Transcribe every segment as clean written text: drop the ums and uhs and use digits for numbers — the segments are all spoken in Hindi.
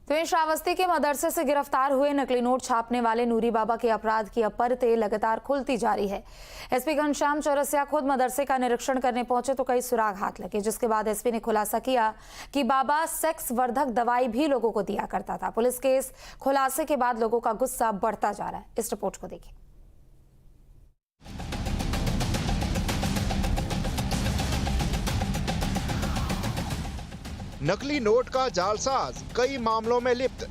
तो इन श्रावस्ती के मदरसे से गिरफ्तार हुए नकली नोट छापने वाले नूरी बाबा के अपराध की परतें लगातार खुलती जा रही है। एसपी घनश्याम चौरसिया खुद मदरसे का निरीक्षण करने पहुंचे तो कई सुराग हाथ लगे, जिसके बाद एसपी ने खुलासा किया कि बाबा सेक्स वर्धक दवाई भी लोगों को दिया करता था। पुलिस के इस खुलासे के बाद लोगों का गुस्सा बढ़ता जा रहा है। इस रिपोर्ट को देखिए। नकली नोट का जालसाज कई मामलों में लिप्त।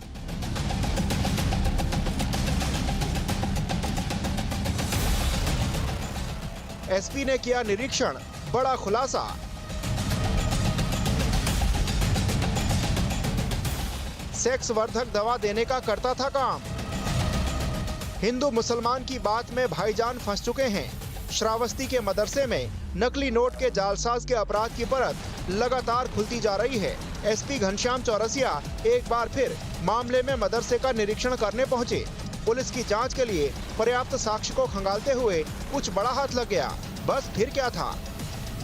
एसपी ने किया निरीक्षण, बड़ा खुलासा। सेक्स वर्धक दवा देने का करता था काम। हिंदू मुसलमान की बात में भाईजान फंस चुके हैं। श्रावस्ती के मदरसे में नकली नोट के जालसाज के अपराध की परत लगातार खुलती जा रही है। एसपी घनश्याम चौरसिया एक बार फिर मामले में मदरसे का निरीक्षण करने पहुंचे। पुलिस की जांच के लिए पर्याप्त साक्ष्य को खंगालते हुए कुछ बड़ा हाथ लग गया। बस फिर क्या था,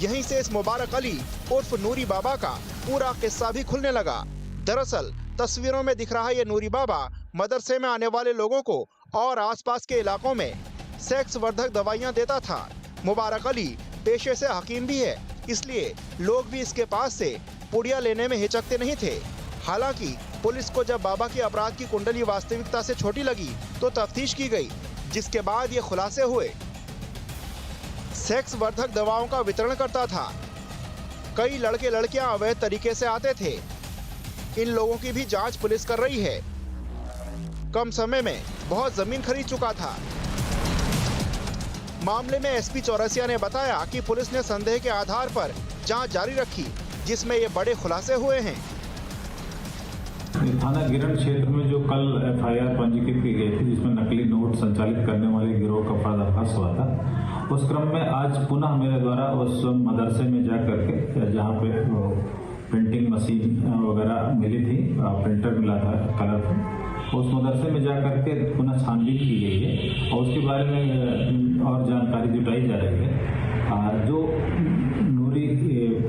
यहीं से इस मुबारक अली उर्फ नूरी बाबा का पूरा किस्सा भी खुलने लगा। दरअसल तस्वीरों में दिख रहा ये नूरी बाबा मदरसे में आने वाले लोगों को और आसपास के इलाकों में सेक्स वर्धक दवाइयां देता था। मुबारक अली पेशे से हकीम भी है, इसलिए लोग भी इसके पास से पुड़िया लेने में हिचकते नहीं थे। हालांकि पुलिस को जब बाबा के अपराध की कुंडली वास्तविकता से छोटी लगी तो तफ्तीश की गई, जिसके बाद ये खुलासे हुए। सेक्स वर्धक दवाओं का वितरण करता था। कई लड़के लड़कियां अवैध तरीके से आते थे। इन लोगों की भी जांच पुलिस कर रही है। कम समय में बहुत जमीन खरीद चुका था। मामले में एसपी चौरसिया ने बताया कि पुलिस ने संदेह के आधार पर जांच जारी रखी, जिसमें ये बड़े खुलासे हुए हैं। थाना गिरण क्षेत्र में जो कल एफआईआर पंजीकृत की गई थी, जिसमें नकली नोट संचालित करने वाले गिरोह का पर्दाफाश हुआ था, उस क्रम में आज पुनः मेरे द्वारा उस मदरसे में जा करके, जहाँ पे प्रिंटिंग मशीन वगैरह मिली थी, प्रिंटर मिला था कलरफुल, उस मदरसे में जा करके पुनः छानबीन की गई है और उसके बारे में और जानकारी जुटाई जा रही है। जो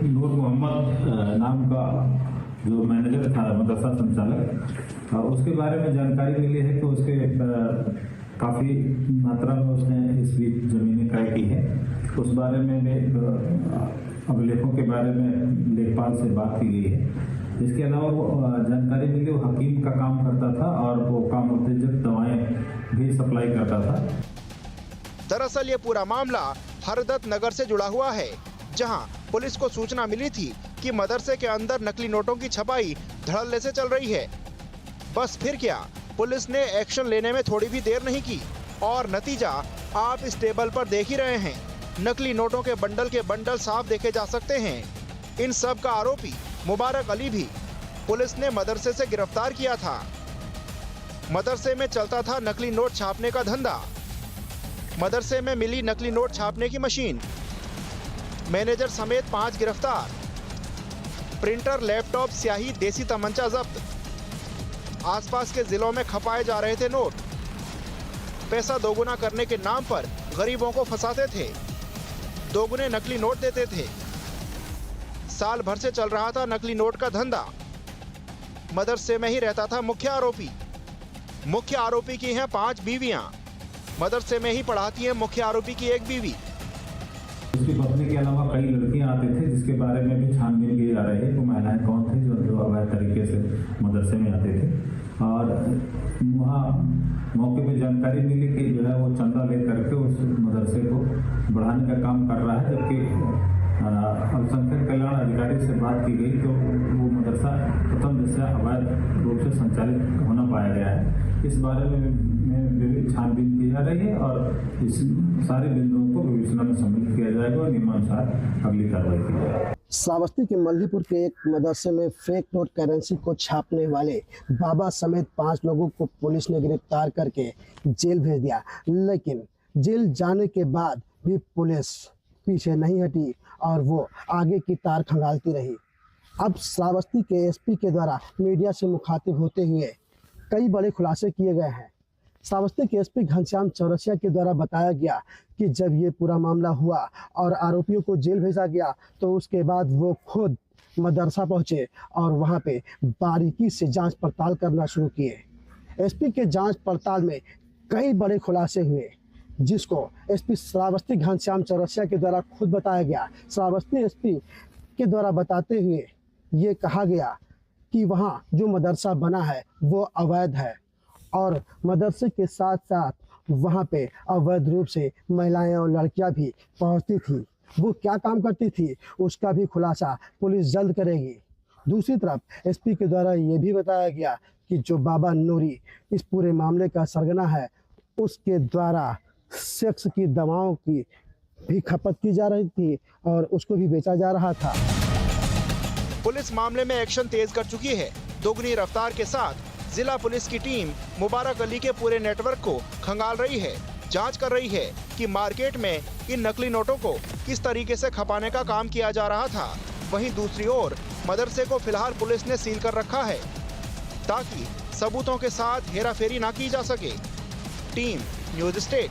नूर मोहम्मद नाम का जो मैनेजर था मदरसा संचालक, उसके बारे में जानकारी मिली है कि उसके काफ़ी मात्रा में उसने इस बीच जमीनें क्रय की है। उस बारे में अभिलेखों के बारे में लेखपाल से बात की गई है। इसके अलावा वो जानकारी मिली वो हकीम का काम करता था और वो काम उत्तेजक दवाएं भी सप्लाई करता था। दरअसल ये पूरा मामला हरदत्त नगर से जुड़ा हुआ है, जहां पुलिस को सूचना मिली थी कि मदरसे के अंदर नकली नोटों की छपाई धड़ल्ले से चल रही है। बस फिर क्या, पुलिस ने एक्शन लेने में थोड़ी भी देर नहीं की और नतीजा आप इस टेबल पर देख ही रहे हैं। नकली नोटों के बंडल साफ देखे जा सकते हैं। इन सब का आरोपी मुबारक अली भी पुलिस ने मदरसे से गिरफ्तार किया था। मदरसे में चलता था नकली नोट छापने का धंधा। मदरसे में मिली नकली नोट छापने की मशीन, मैनेजर समेत 5 गिरफ्तार। प्रिंटर, लैपटॉप, स्याही, देसी तमंचा जब्त। आसपास के जिलों में खपाए जा रहे थे नोट। पैसा दोगुना करने के नाम पर गरीबों को फंसाते थे, दोगुने नकली नोट देते थे। साल भर से चल रहा था नकली नोट का धंधा। मदरसे में ही रहता था मुख्य आरोपी। मुख्य आरोपी की हैं 5 बीवियां। मदरसे में ही पढ़ाती है मुख्य आरोपी की एक बीवी। उसकी पत्नी के अलावा कई लड़कियां आते थे, जिसके बारे में भी छानबीन की जा रही है। वो महिलाएं कौन थी जो अवैध तरीके से मदरसे में आते थे। और वहाँ मौके पे जानकारी मिली कि जो है वो चंदा ले करके उस मदरसे को बढ़ाने का काम कर रहा है। जबकि अल्पसंख्यक कल्याण अधिकारी से बात की गई तो वो मदरसा प्रथम दृष्टया अवैध रूप से संचालित होना पाया गया है। इस बारे में छानबीन की जा रही है और इस सारे बिंदुओं को विवेचना में सम्मिलित किया जाएगा और नियमानुसार अगली कार्रवाई की जाएगी। श्रावस्ती के मल्लीपुर के एक मदरसे में फेक नोट करेंसी को छापने वाले बाबा समेत 5 लोगों को पुलिस ने गिरफ्तार करके जेल भेज दिया, लेकिन जेल जाने के बाद भी पुलिस पीछे नहीं हटी और वो आगे की तार खंगालती रही। अब श्रावस्ती के एसपी के द्वारा मीडिया से मुखातिब होते हुए कई बड़े खुलासे किए गए हैं। श्रावस्ती के एसपी घनश्याम चौरसिया के द्वारा बताया गया कि जब ये पूरा मामला हुआ और आरोपियों को जेल भेजा गया तो उसके बाद वो खुद मदरसा पहुंचे और वहां पे बारीकी से जांच पड़ताल करना शुरू किए। एसपी के जांच पड़ताल में कई बड़े खुलासे हुए, जिसको एसपी श्रावस्ती घनश्याम चौरसिया के द्वारा खुद बताया गया। श्रावस्ती एसपी के द्वारा बताते हुए ये कहा गया कि वहाँ जो मदरसा बना है वो अवैध है और मदरसे के साथ साथ वहाँ पे अवैध रूप से महिलाएं और लड़कियां भी पहुँचती थी। वो क्या काम करती थी उसका भी खुलासा पुलिस जल्द करेगी। दूसरी तरफ एसपी के द्वारा ये भी बताया गया कि जो बाबा नूरी इस पूरे मामले का सरगना है, उसके द्वारा सेक्स की दवाओं की भी खपत की जा रही थी और उसको भी बेचा जा रहा था। पुलिस मामले में एक्शन तेज कर चुकी है। दोगुनी रफ्तार के साथ जिला पुलिस की टीम मुबारक अली के पूरे नेटवर्क को खंगाल रही है, जांच कर रही है कि मार्केट में इन नकली नोटों को किस तरीके से खपाने का काम किया जा रहा था। वहीं दूसरी ओर मदरसे को फिलहाल पुलिस ने सील कर रखा है ताकि सबूतों के साथ हेराफेरी ना की जा सके। Team news state.